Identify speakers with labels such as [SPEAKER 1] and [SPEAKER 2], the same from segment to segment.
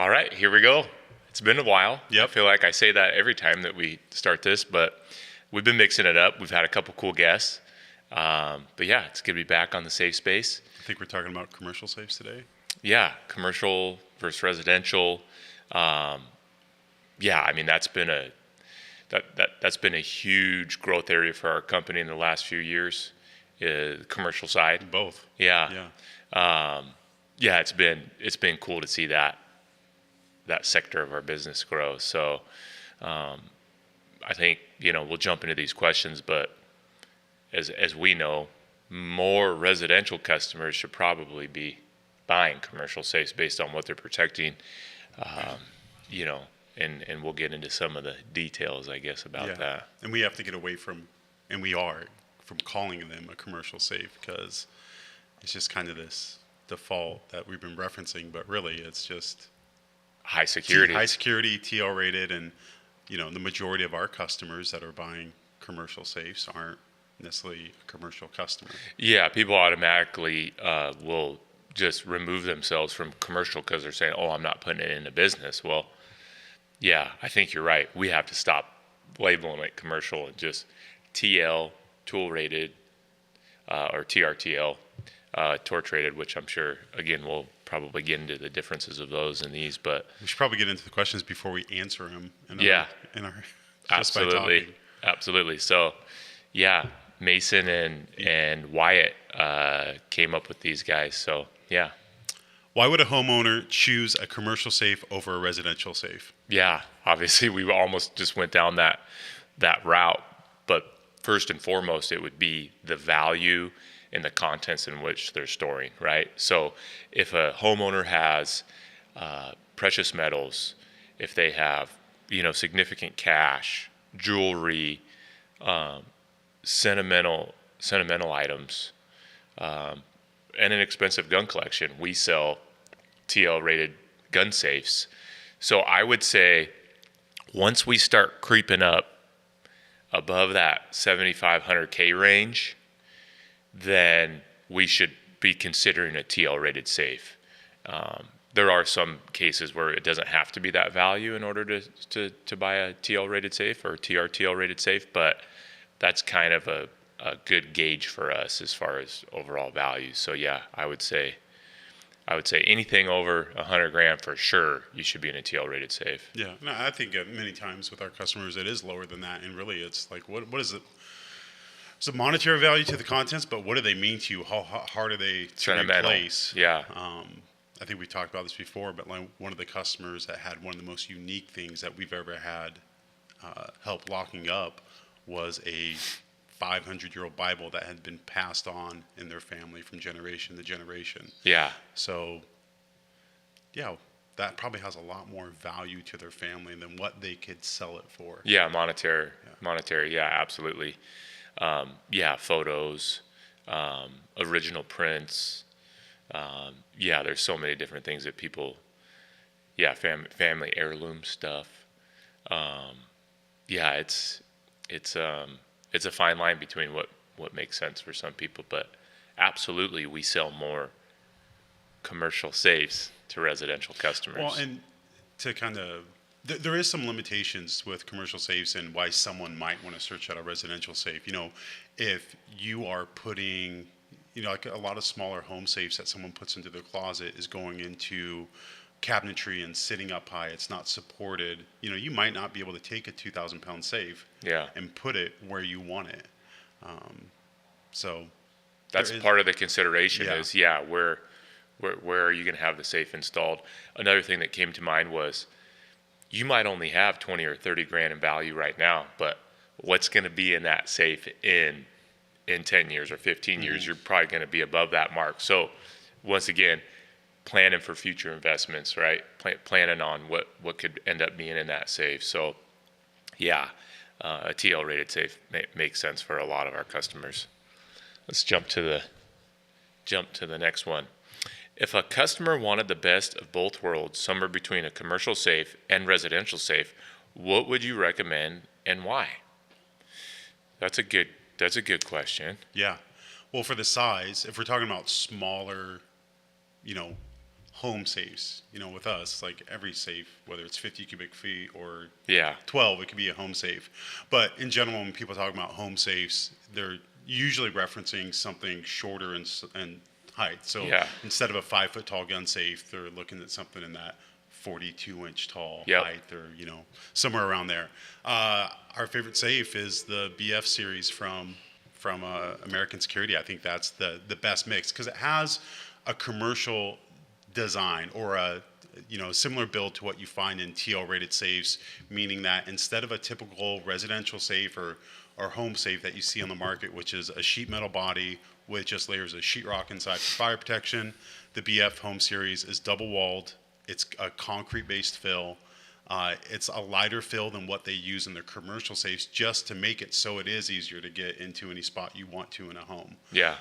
[SPEAKER 1] All right, here we go. It's been a while.
[SPEAKER 2] Yep.
[SPEAKER 1] I feel like I say that every time that we start this, but we've been mixing it up. We've had a couple cool guests. But yeah, it's good to be back on the safe space.
[SPEAKER 2] I think we're talking about commercial safes today.
[SPEAKER 1] Yeah, commercial versus residential. Yeah, I mean that's been that's been a huge growth area for our company in the last few years. The commercial side.
[SPEAKER 2] Both.
[SPEAKER 1] Yeah.
[SPEAKER 2] Yeah.
[SPEAKER 1] Yeah, it's been cool to see that sector of our business grow. So I think we'll jump into these questions, but as we know, more residential customers should probably be buying commercial safes based on what they're protecting. And we'll get into some of the details, I guess, about that.
[SPEAKER 2] And we have to get away from, and we are, from calling them a commercial safe, because it's just kind of this default that we've been referencing, but really it's just
[SPEAKER 1] high security,
[SPEAKER 2] TL rated, and the majority of our customers that are buying commercial safes aren't necessarily a commercial customer.
[SPEAKER 1] Yeah, people automatically will just remove themselves from commercial because they're saying, "Oh, I'm not putting it in a business." Well, yeah, I think you're right. We have to stop labeling it commercial and just TL, tool rated, or TRTL, torch rated, which I'm sure, again, we'll probably get into the differences of those and these, but
[SPEAKER 2] we should probably get into the questions before we answer them.
[SPEAKER 1] Absolutely. So, yeah, Mason and Wyatt came up with these guys. So, yeah.
[SPEAKER 2] Why would a homeowner choose a commercial safe over a residential safe?
[SPEAKER 1] Yeah, obviously we almost just went down that route, but first and foremost, it would be the value and the contents in which they're storing, right? So if a homeowner has precious metals, if they have significant cash, jewelry, sentimental items, and an expensive gun collection, we sell TL rated gun safes. So I would say once we start creeping up above that 7,500K range, then we should be considering a TL rated safe. There are some cases where it doesn't have to be that value in order to buy a TL rated safe or TRTL rated safe, but that's kind of a good gauge for us as far as overall value. So yeah, I would say anything over $100,000 for sure, you should be in a TL rated safe.
[SPEAKER 2] Yeah, no, I think many times with our customers it is lower than that, and really it's like what is it? It's a monetary value to the contents, but what do they mean to you? How hard are they to replace?
[SPEAKER 1] Yeah.
[SPEAKER 2] I think we talked about this before, but like one of the customers that had one of the most unique things that we've ever had help locking up was a 500-year-old Bible that had been passed on in their family from generation to generation.
[SPEAKER 1] Yeah.
[SPEAKER 2] So, yeah, that probably has a lot more value to their family than what they could sell it for.
[SPEAKER 1] Yeah, monetary. Yeah, absolutely. Yeah, photos, original prints. Yeah, there's so many different things that people. Yeah, family heirloom stuff. Yeah, it's a fine line between what makes sense for some people, but absolutely we sell more commercial safes to residential customers.
[SPEAKER 2] Well, and to kind of, there is some limitations with commercial safes and why someone might want to search out a residential safe. If you are putting, like a lot of smaller home safes that someone puts into their closet is going into cabinetry and sitting up high, it's not supported. You might not be able to take a 2,000-pound safe and put it where you want it. So
[SPEAKER 1] that's part of the consideration is where are you going to have the safe installed? Another thing that came to mind was you might only have 20 or 30 grand in value right now, but what's going to be in that safe in 10 years or 15 years? You're probably going to be above that mark. So once again, planning for future investments, right? Planning on what could end up being in that safe. So, yeah, a TL rated safe makes sense for a lot of our customers. Let's jump to the next one. If a customer wanted the best of both worlds, somewhere between a commercial safe and residential safe, what would you recommend and why? That's a good question.
[SPEAKER 2] Yeah. Well, for the size, if we're talking about smaller, home safes. With us, like every safe, whether it's 50 cubic feet or
[SPEAKER 1] Yeah.
[SPEAKER 2] 12, it could be a home safe. But in general, when people talk about home safes, they're usually referencing something shorter in height. So
[SPEAKER 1] Yeah.
[SPEAKER 2] instead of a 5 foot tall gun safe, they're looking at something in that 42-inch tall
[SPEAKER 1] Yep.
[SPEAKER 2] height, or somewhere around there. Our favorite safe is the BF series from American Security. I think that's the best mix because it has a commercial design, or a similar build to what you find in TL rated safes, meaning that instead of a typical residential safe or home safe that you see on the market, which is a sheet metal body with just layers of sheetrock inside for fire protection, the BF Home Series is double walled. It's a concrete based fill. It's a lighter fill than what they use in their commercial safes, just to make it so it is easier to get into any spot you want to in a home.
[SPEAKER 1] Yeah.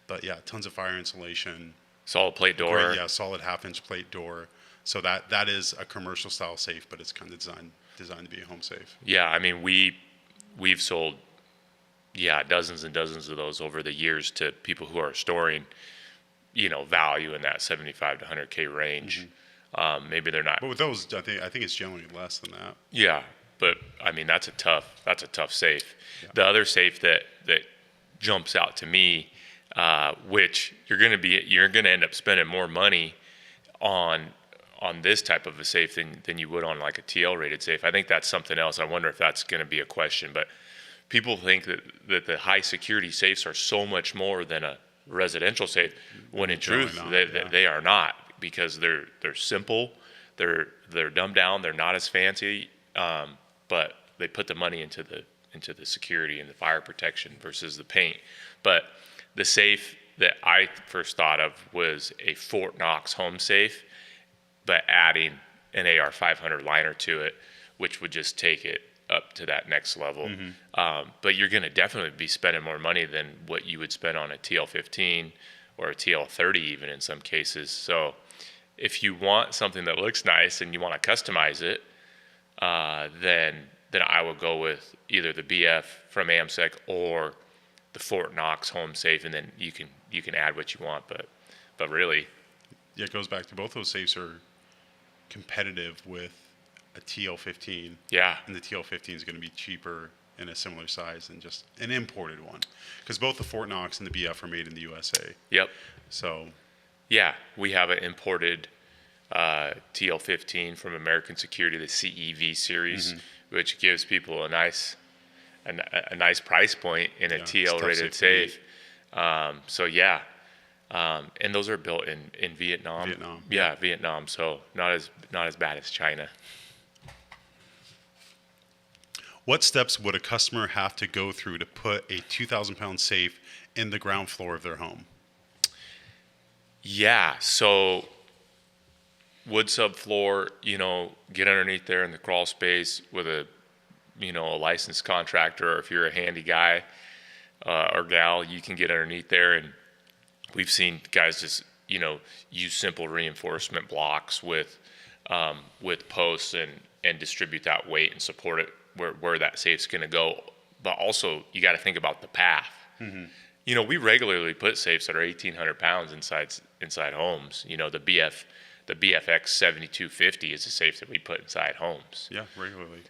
[SPEAKER 2] But yeah, tons of fire insulation.
[SPEAKER 1] Solid plate door.
[SPEAKER 2] Great, yeah, solid 1/2 inch plate door. So that is a commercial style safe, but it's kind of designed to be a home safe.
[SPEAKER 1] Yeah, I mean we've sold dozens and dozens of those over the years to people who are storing value in that 75 to 100K range. Maybe they're not.
[SPEAKER 2] But with those, I think it's generally less than that.
[SPEAKER 1] Yeah, but I mean that's a tough safe.
[SPEAKER 2] Yeah.
[SPEAKER 1] The other safe that jumps out to me, which you're going to end up spending more money on this type of a safe than you would on like a TL rated safe. I think that's something else. I wonder if that's going to be a question. But people think that the high security safes are so much more than a residential safe, when in truth they are not, because they're simple, they're dumbed down, they're not as fancy, but they put the money into the security and the fire protection versus the paint. But the safe that I first thought of was a Fort Knox home safe, but adding an AR-500 liner to it, which would just take it up to that next level. But you're going to definitely be spending more money than what you would spend on a TL-15 or a TL-30 even in some cases. So if you want something that looks nice and you want to customize it, then I would go with either the BF from AMSEC or the Fort Knox home safe, and then you can add what you want. But really,
[SPEAKER 2] yeah, it goes back to both those safes are competitive with a TL-15.
[SPEAKER 1] Yeah.
[SPEAKER 2] And the TL-15 is going to be cheaper in a similar size than just an imported one, because both the Fort Knox and the BF are made in the USA.
[SPEAKER 1] Yep.
[SPEAKER 2] So
[SPEAKER 1] yeah, we have an imported TL-15 from American Security, the CEV series, which gives people a nice price point in a TL rated safe. So yeah, and those are built in Vietnam. Yeah, Vietnam. So not as bad as China.
[SPEAKER 2] what steps would a customer have to go through to put a 2,000-pound safe in the ground floor of their home?
[SPEAKER 1] Yeah, so wood subfloor, get underneath there in the crawl space with a licensed contractor, or if you're a handy guy or gal, you can get underneath there. And we've seen guys just, use simple reinforcement blocks with posts and distribute that weight and support it where that safe's going to go. But also, you got to think about the path. Mm-hmm. We regularly put safes that are 1,800 pounds inside homes. The BFX 7250 is a safe that we put inside homes.
[SPEAKER 2] Yeah, regularly.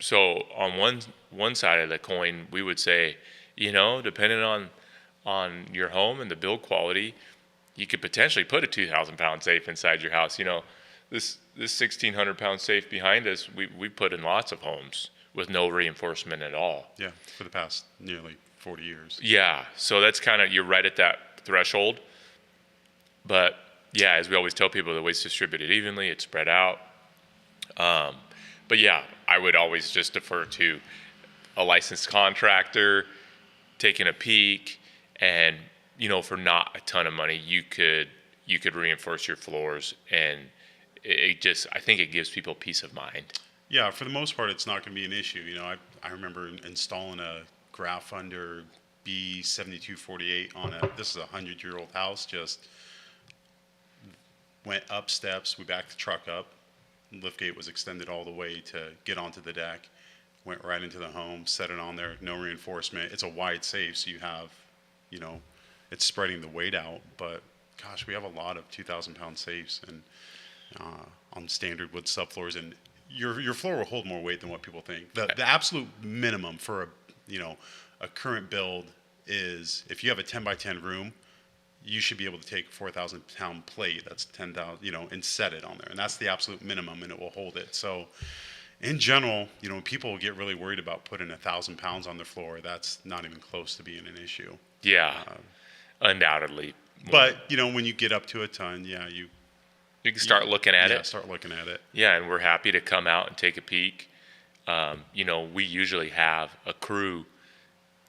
[SPEAKER 1] So on one side of the coin, we would say, depending on your home and the build quality, you could potentially put a 2,000-pound safe inside your house. This 1,600-pound safe behind us, we put in lots of homes with no reinforcement at all.
[SPEAKER 2] Yeah, for the past nearly 40 years.
[SPEAKER 1] Yeah, so that's you're right at that threshold. But yeah, as we always tell people, the weight's distributed evenly, it's spread out. But yeah, I would always just defer to a licensed contractor taking a peek, and for not a ton of money, you could reinforce your floors, and I think it gives people peace of mind.
[SPEAKER 2] Yeah, for the most part, it's not going to be an issue. I remember installing a Graph under B7248 on this is a 100-year-old house. Just went up steps, we backed the truck up, liftgate was extended all the way to get onto the deck, went right into the home, set it on there, no reinforcement. It's a wide safe, so you have, it's spreading the weight out, but gosh, we have a lot of 2,000-pound safes and on standard wood subfloors, and your floor will hold more weight than what people think. The absolute minimum for a current build is, if you have a 10 by 10 room, you should be able to take a 4,000-pound plate that's 10,000, and set it on there, and that's the absolute minimum, and it will hold it. So in general, people get really worried about putting 1,000 pounds on their floor. That's not even close to being an issue.
[SPEAKER 1] Yeah, undoubtedly.
[SPEAKER 2] But when you get up to a ton, you
[SPEAKER 1] can start looking at it.
[SPEAKER 2] Yeah, start looking at it.
[SPEAKER 1] Yeah, and we're happy to come out and take a peek. We usually have a crew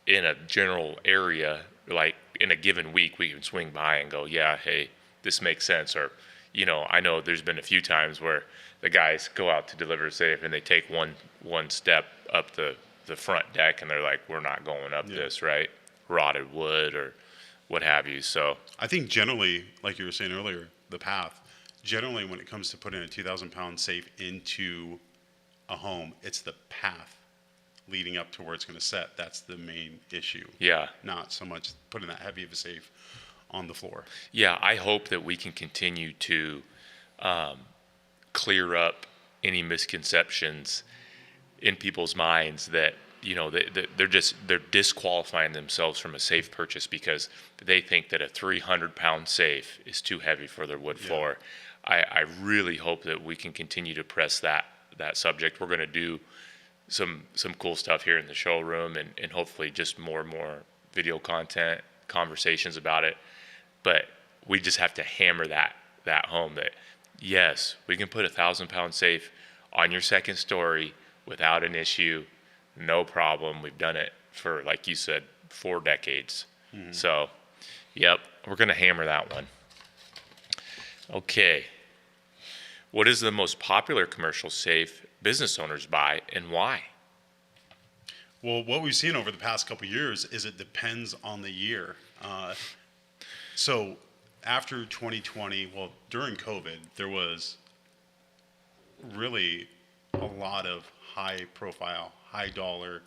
[SPEAKER 1] in a general area, like in a given week, we can swing by and go, yeah, hey, this makes sense. Or, I know there's been a few times where the guys go out to deliver a safe and they take one step up the front deck and they're like, we're not going up this, right? Rotted wood or what have you. So
[SPEAKER 2] I think generally, like you were saying earlier, the path, generally when it comes to putting a 2,000-pound safe into a home, it's the path leading up to where it's going to set. That's the main issue.
[SPEAKER 1] Yeah.
[SPEAKER 2] Not so much putting that heavy of a safe on the floor.
[SPEAKER 1] Yeah, I hope that we can continue to clear up any misconceptions in people's minds that they're disqualifying themselves from a safe purchase because they think that a 300-pound safe is too heavy for their wood floor. I really hope that we can continue to press that subject. We're going to do some cool stuff here in the showroom and hopefully just more and more video content, conversations about it. But we just have to hammer that home that, yes, we can put a 1,000-pound safe on your second story without an issue, no problem. We've done it for, like you said, 4 decades. Mm-hmm. So, yep, we're going to hammer that one. Okay. What is the most popular commercial safe business owners buy and why?
[SPEAKER 2] Well, what we've seen over the past couple of years is it depends on the year. So after 2020, well, during COVID, there was really a lot of high profile, high dollar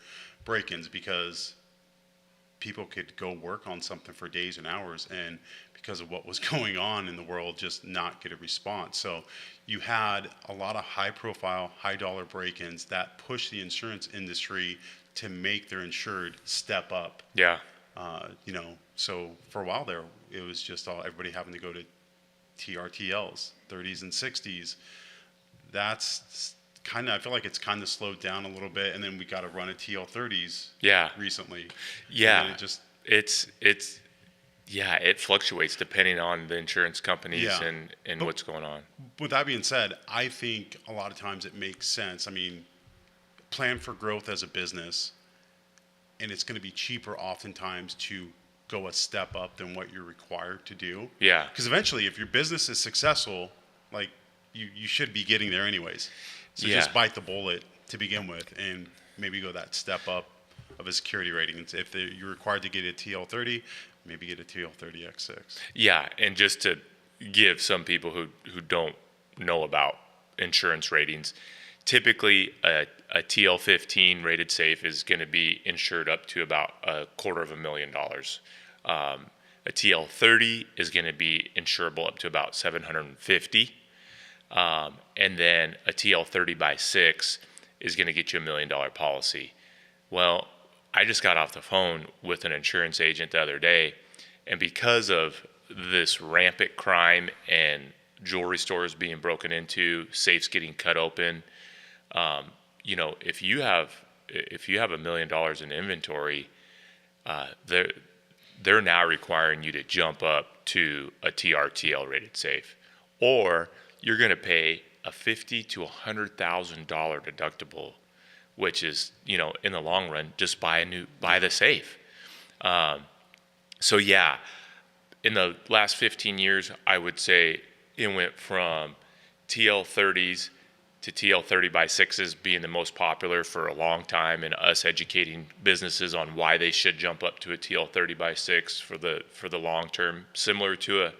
[SPEAKER 2] break-ins because people could go work on something for days and hours, and because of what was going on in the world, just not get a response. So you had a lot of high profile, high dollar break-ins that pushed the insurance industry to make their insured step up.
[SPEAKER 1] Yeah.
[SPEAKER 2] So for a while there, it was just everybody having to go to TRTLs, 30s and 60s. That's kind of, I feel like it's kind of slowed down a little bit, and then we got to run at TL30s.
[SPEAKER 1] Yeah.
[SPEAKER 2] Recently.
[SPEAKER 1] Yeah. It fluctuates depending on the insurance companies and what's going on.
[SPEAKER 2] With that being said, I think a lot of times it makes sense. I mean, plan for growth as a business, and it's going to be cheaper oftentimes to go a step up than what you're required to do.
[SPEAKER 1] Yeah.
[SPEAKER 2] Because eventually, if your business is successful, like you should be getting there anyways. So just bite the bullet to begin with, and maybe go that step up of a security rating. If you're required to get a TL30, maybe get a TL30 X6. Yeah,
[SPEAKER 1] and just to give some people who don't know about insurance ratings, typically a TL15 rated safe is going to be insured up to about $250,000. A TL30 is going to be insurable up to about $750,000. And then a TL30 by 6 is going to get you $1 million policy. Well, I just got off the phone with an insurance agent the other day, and because of this rampant crime and jewelry stores being broken into, safes getting cut open, if you have $1 million in inventory, they're now requiring you to jump up to a TRTL rated safe, or you're going to pay a $50,000 to $100,000 deductible, which is, in the long run, just buy the safe. So yeah, in the last 15 years, I would say it went from TL30s to TL30 by 6s being the most popular for a long time, and us educating businesses on why they should jump up to a TL30 by 6 for the long term, similar to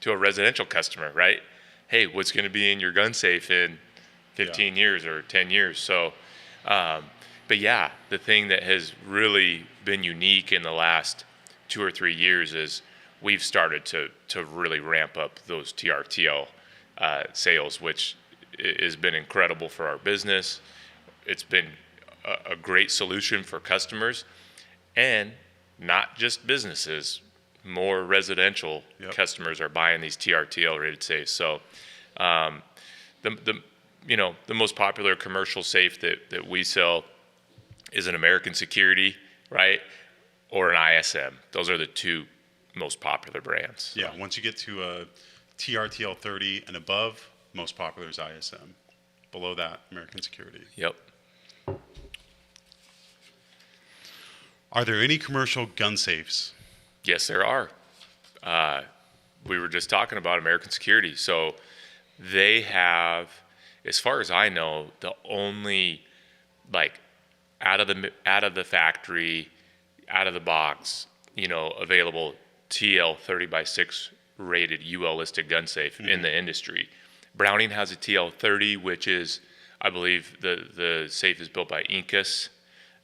[SPEAKER 1] a residential customer, right? Hey, what's going to be in your gun safe in 15 years or 10 years? So, but yeah, the thing that has really been unique in the last 2 or 3 years is we've started to really ramp up those TRTL sales, which has been incredible for our business. It's been a great solution for customers, and not just businesses. More residential customers are buying these TRTL rated safes. So the most popular commercial safe that we sell is an American Security, right, or an ISM. Those are the two most popular brands.
[SPEAKER 2] Yeah, once you get to a TRTL 30 and above, most popular is ISM. Below that, American Security.
[SPEAKER 1] Yep.
[SPEAKER 2] Are there any commercial gun safes?
[SPEAKER 1] Yes, there are. We were just talking about American Security. So they have, as far as I know, the only like out of the factory, out of the box, available TL 30x6 rated UL listed gun safe in the industry. Browning has a TL 30, which is, I believe, the safe is built by Incas,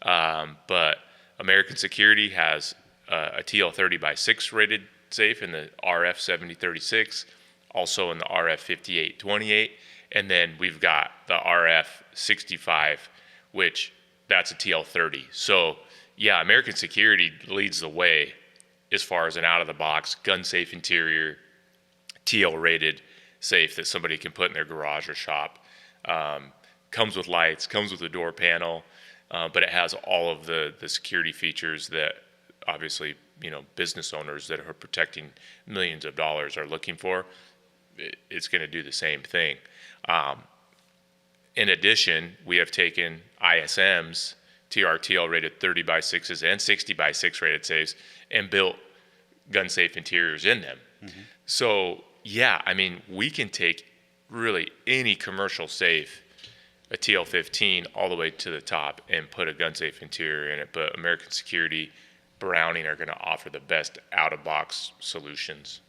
[SPEAKER 1] but American Security has a TL 30x6 rated safe in the RF 7036, also in the RF 5828, and then we've got the RF 65, which that's a TL 30. So yeah, American Security leads the way as far as an out-of-the-box gun safe interior TL rated safe that somebody can put in their garage or shop. Comes with lights, comes with a door panel, but it has all of the security features that obviously business owners that are protecting millions of dollars are looking for. It's going to do the same thing. In addition, we have taken ISM's TRTL rated 30x6s and 60x6 rated safes and built gun safe interiors in them. Mm-hmm. So yeah, I mean, we can take really any commercial safe, a TL15 all the way to the top, and put a gun safe interior in it. But American Security, Browning are going to offer the best out-of-box solutions.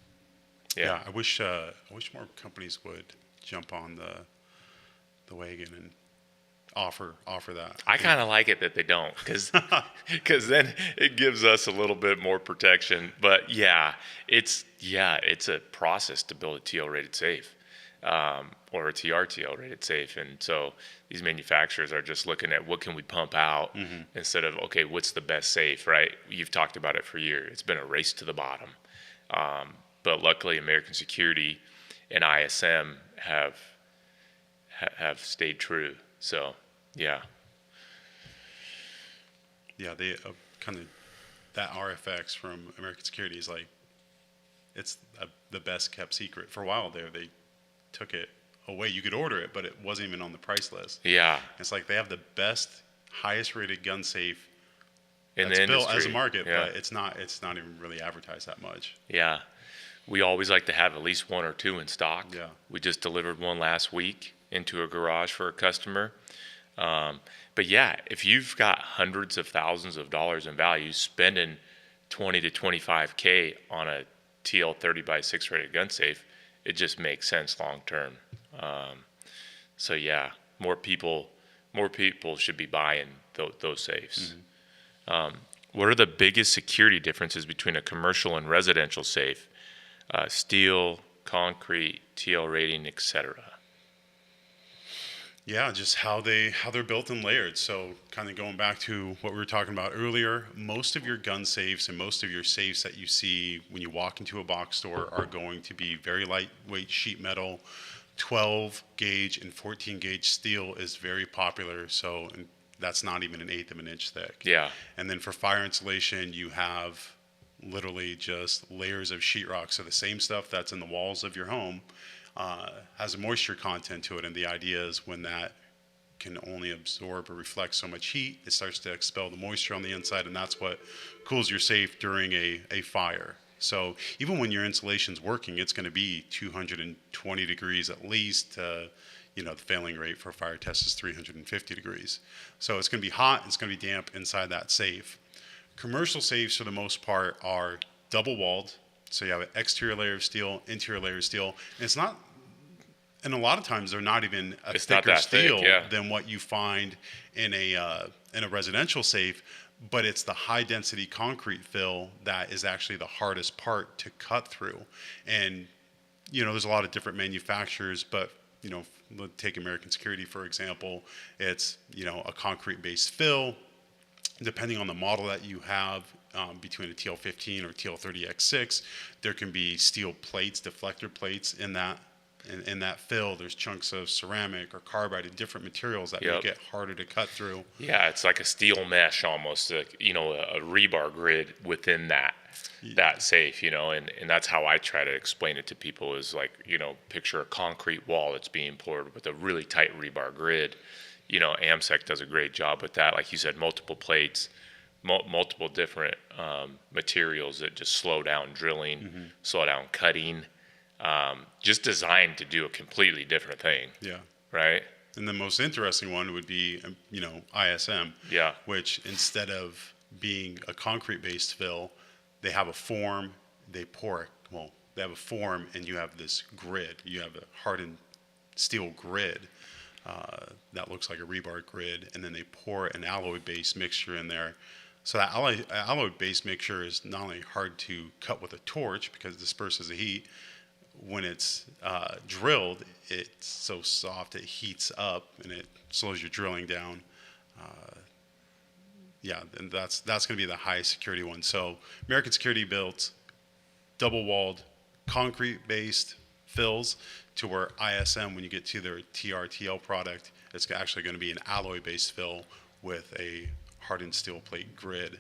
[SPEAKER 2] Yeah, I wish more companies would jump on the wagon and offer that.
[SPEAKER 1] I kind of like it that they don't, because then it gives us a little bit more protection. But it's a process to build a TL rated safe. Or a TRTL rated safe. And so these manufacturers are just looking at what can we pump out instead of, okay, what's the best safe, right? You've talked about it for years. It's been a race to the bottom. But luckily American Security and ISM have stayed true. So, yeah.
[SPEAKER 2] Yeah, they kind of, that RFX from American Security is like, it's the best kept secret. For a while there, they took it away. You could order it, but it wasn't even on the price list.
[SPEAKER 1] Yeah.
[SPEAKER 2] It's like they have the best, highest rated gun safe
[SPEAKER 1] in
[SPEAKER 2] that's
[SPEAKER 1] the
[SPEAKER 2] built
[SPEAKER 1] industry.
[SPEAKER 2] as a market, but it's not even really advertised that much.
[SPEAKER 1] Yeah. We always like to have at least one or two in stock.
[SPEAKER 2] Yeah.
[SPEAKER 1] We just delivered one last week into a garage for a customer. But yeah, if you've got hundreds of thousands of dollars in value, spending 20 to 25K on a TL 30x6 rated gun safe, it just makes sense long term. So yeah, more people should be buying those safes. Mm-hmm. What are the biggest security differences between a commercial and residential safe? Steel, concrete, TL rating, etc.
[SPEAKER 2] Yeah, just how they're built and layered. So kind of going back to what we were talking about earlier, most of your gun safes and most of your safes that you see when you walk into a box store are going to be very lightweight sheet metal. 12 gauge and 14 gauge steel is very popular. So that's not even 1/8 of an inch thick.
[SPEAKER 1] Yeah.
[SPEAKER 2] And then for fire insulation, you have literally just layers of sheetrock. So the same stuff that's in the walls of your home has a moisture content to it, and the idea is when that can only absorb or reflect so much heat, it starts to expel the moisture on the inside, and that's what cools your safe during a fire. So even when your insulation's working, it's going to be 220 degrees at least. The failing rate for a fire test is 350 degrees. So it's going to be hot, it's going to be damp inside that safe. Commercial safes, for the most part, are double walled. So you have an exterior layer of steel, interior layer of steel. And a lot of times they're not even thicker steel than what you find in a residential safe. but it's the high density concrete fill that is actually the hardest part to cut through. And, there's a lot of different manufacturers, but, take American Security, for example. It's, a concrete based fill. Depending on the model that you have, between a TL15 or TL30X6, there can be steel plates, deflector plates in that fill. There's chunks of ceramic or carbide and different materials that make it harder to cut through.
[SPEAKER 1] Yeah, it's like a steel mesh almost, a rebar grid within that safe, and that's how I try to explain it to people is like, picture a concrete wall that's being poured with a really tight rebar grid. AMSEC does a great job with that. Like you said, multiple plates, multiple different materials that just slow down drilling, slow down cutting, just designed to do a completely different thing.
[SPEAKER 2] Yeah.
[SPEAKER 1] Right?
[SPEAKER 2] And the most interesting one would be, ISM.
[SPEAKER 1] Yeah.
[SPEAKER 2] Which instead of being a concrete-based fill, they have a form, they have a form, and you have this grid. You have a hardened steel grid that looks like a rebar grid, and then they pour an alloy-based mixture in there. So that alloy-based mixture is not only hard to cut with a torch because it disperses the heat. When it's drilled, it's so soft it heats up and it slows your drilling down. And that's going to be the highest security one. So American Security built double-walled concrete-based fills, to where ISM, when you get to their TRTL product, it's actually going to be an alloy-based fill with a hardened steel plate grid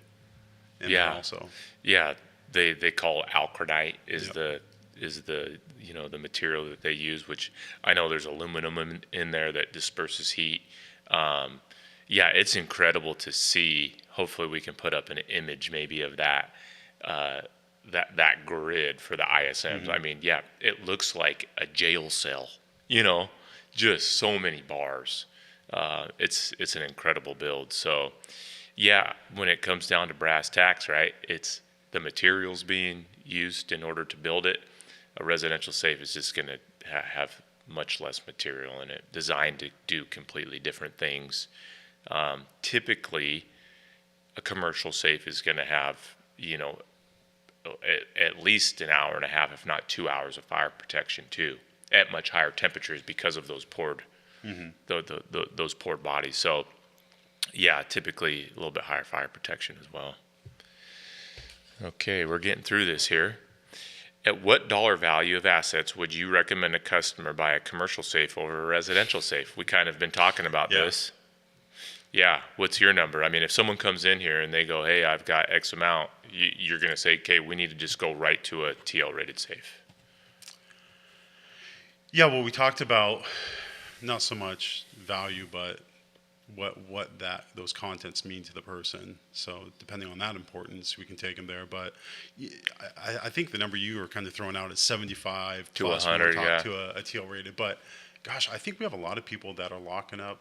[SPEAKER 2] in there also.
[SPEAKER 1] Yeah, they call alcradite is the the material that they use, which I know there's aluminum in there that disperses heat. It's incredible to see. Hopefully we can put up an image maybe of that that grid for the ISMs. I mean, it looks like a jail cell, just so many bars. It's an incredible build. So when it comes down to brass tacks, right, it's the materials being used in order to build it. A residential safe is just going to have much less material in it, designed to do completely different things. Typically, a commercial safe is going to have, at least an hour and a half, if not 2 hours of fire protection too, at much higher temperatures because of those poured, those poured bodies. So, typically a little bit higher fire protection as well. Okay, we're getting through this here. At what dollar value of assets would you recommend a customer buy a commercial safe over a residential safe? We kind of been talking about this. Yeah, what's your number? I mean, if someone comes in here and they go, hey, I've got X amount, you're going to say, okay, we need to just go right to a TL rated safe.
[SPEAKER 2] Yeah, well, we talked about not so much value, but what those contents mean to the person. So depending on that importance, we can take them there. But I think the number you were kind of throwing out is 75
[SPEAKER 1] to
[SPEAKER 2] plus
[SPEAKER 1] 100,
[SPEAKER 2] to a TL rated. But gosh, I think we have a lot of people that are locking up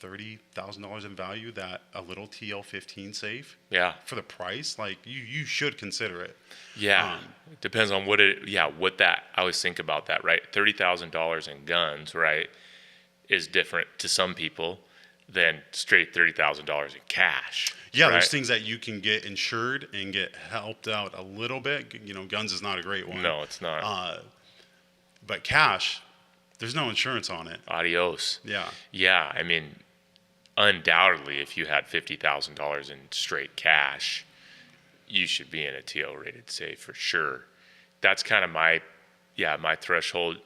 [SPEAKER 2] $30,000 in value that a little TL15 safe.
[SPEAKER 1] Yeah.
[SPEAKER 2] For the price, like you should consider it.
[SPEAKER 1] Yeah. It depends on what that, I always think about that, right? $30,000 in guns, right, is different to some people than straight $30,000 in cash.
[SPEAKER 2] Yeah,
[SPEAKER 1] right?
[SPEAKER 2] There's things that you can get insured and get helped out a little bit. Guns is not a great one.
[SPEAKER 1] No, it's not.
[SPEAKER 2] But cash, there's no insurance on it.
[SPEAKER 1] Adios.
[SPEAKER 2] Yeah.
[SPEAKER 1] Yeah, I mean, undoubtedly, if you had $50,000 in straight cash, you should be in a TL rated safe for sure. That's kind of my threshold.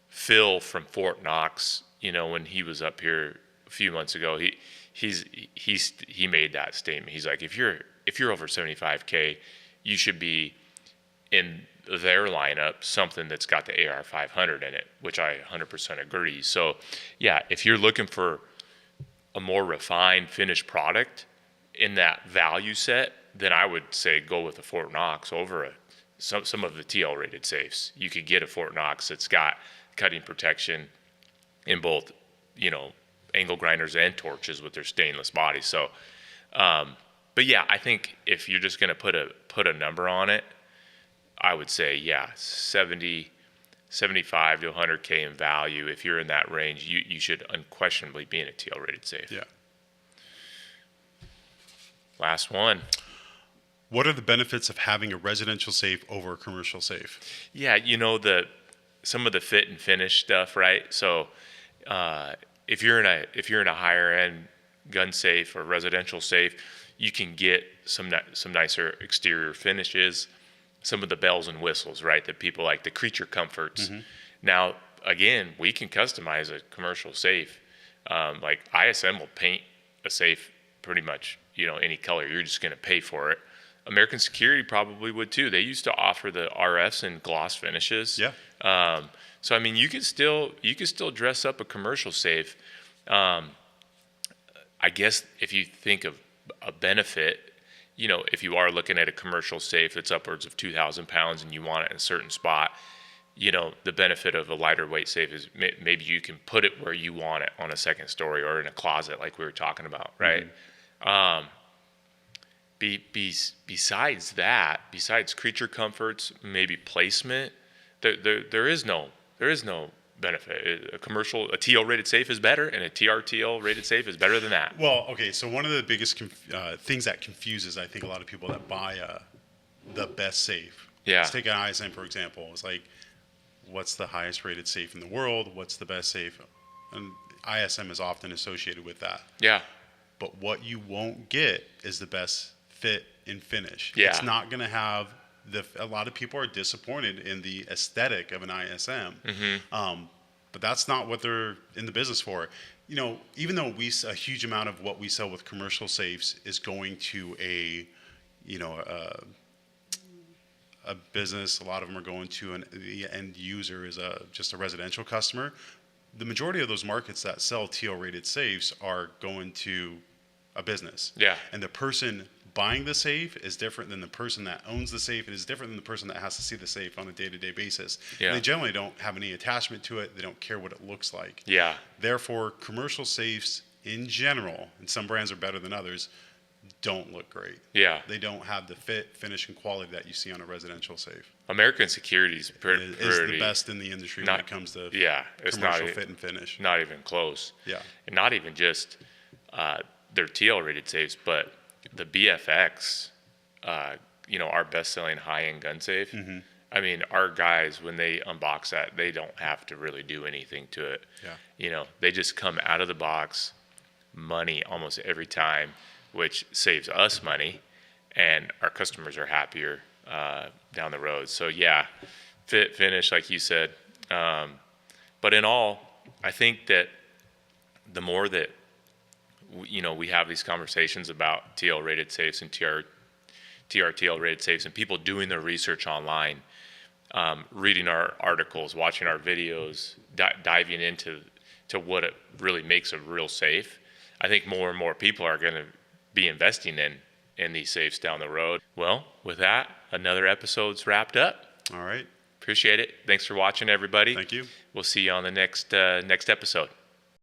[SPEAKER 1] Phil from Fort Knox, when he was up here a few months ago, he made that statement. He's like, if you're over 75K, you should be in their lineup something that's got the AR500 in it, which I 100% agree. So if you're looking for a more refined finished product in that value set, then I would say go with a Fort Knox over some of the TL rated safes. You could get a Fort Knox that's got cutting protection in both, angle grinders and torches with their stainless body. So, but I think if you're just going to put a number on it, I would say, 75 to 100K in value. If you're in that range, you should unquestionably be in a TL rated safe.
[SPEAKER 2] Yeah.
[SPEAKER 1] Last one.
[SPEAKER 2] What are the benefits of having a residential safe over a commercial safe?
[SPEAKER 1] Yeah, some of the fit and finish stuff, right? So if you're in a higher end gun safe or residential safe, you can get some nicer exterior finishes, some of the bells and whistles, right? That people like, the creature comforts. Now, again, we can customize a commercial safe. Like ISM will paint a safe pretty much, any color. You're just going to pay for it. American Security probably would too. They used to offer the RFs and gloss finishes.
[SPEAKER 2] Yeah.
[SPEAKER 1] So I mean, you could still dress up a commercial safe. I guess if you think of a benefit, if you are looking at a commercial safe that's upwards of 2,000 pounds and you want it in a certain spot, the benefit of a lighter weight safe is maybe you can put it where you want it on a second story or in a closet, like we were talking about, right? Besides that, besides creature comforts, maybe placement, there is no benefit. A TL rated safe is better, and a TRTL rated safe is better than that.
[SPEAKER 2] Well, okay, so one of the biggest things that confuses, I think, a lot of people that buy the best safe.
[SPEAKER 1] Yeah.
[SPEAKER 2] Let's take an ISM, for example. It's like, what's the highest rated safe in the world? What's the best safe? And ISM is often associated with that.
[SPEAKER 1] Yeah.
[SPEAKER 2] But what you won't get is the best fit and finish.
[SPEAKER 1] Yeah.
[SPEAKER 2] It's not going to have a lot of people are disappointed in the aesthetic of an ISM. But that's not what they're in the business for. Even though a huge amount of what we sell with commercial safes is going to a business, a lot of them are going to the end user is just a residential customer. The majority of those markets that sell TL rated safes are going to a business.
[SPEAKER 1] Yeah.
[SPEAKER 2] And the person buying the safe is different than the person that owns the safe. It is different than the person that has to see the safe on a day-to-day basis.
[SPEAKER 1] Yeah.
[SPEAKER 2] And they generally don't have any attachment to it. They don't care what it looks like.
[SPEAKER 1] Yeah.
[SPEAKER 2] Therefore, commercial safes in general, and some brands are better than others, don't look great.
[SPEAKER 1] Yeah.
[SPEAKER 2] They don't have the fit, finish, and quality that you see on a residential safe.
[SPEAKER 1] American Security is
[SPEAKER 2] Is the best in the industry when it comes to
[SPEAKER 1] it's
[SPEAKER 2] commercial fit and finish.
[SPEAKER 1] Not even close.
[SPEAKER 2] Yeah.
[SPEAKER 1] And not even just their TL rated safes, but the BFX, our best-selling high-end gun safe. I mean, our guys, when they unbox that, they don't have to really do anything to it.
[SPEAKER 2] Yeah.
[SPEAKER 1] They just come out of the box, money almost every time, which saves us money, and our customers are happier down the road. So yeah, fit, finish, like you said. But in all, I think that the more that we have these conversations about TL rated safes and TRTL rated safes, and people doing their research online, reading our articles, watching our videos, diving into what it really makes a real safe. I think more and more people are going to be investing in these safes down the road. Well, with that, another episode's wrapped up.
[SPEAKER 2] All right.
[SPEAKER 1] Appreciate it. Thanks for watching, everybody.
[SPEAKER 2] Thank you.
[SPEAKER 1] We'll see you on the next episode.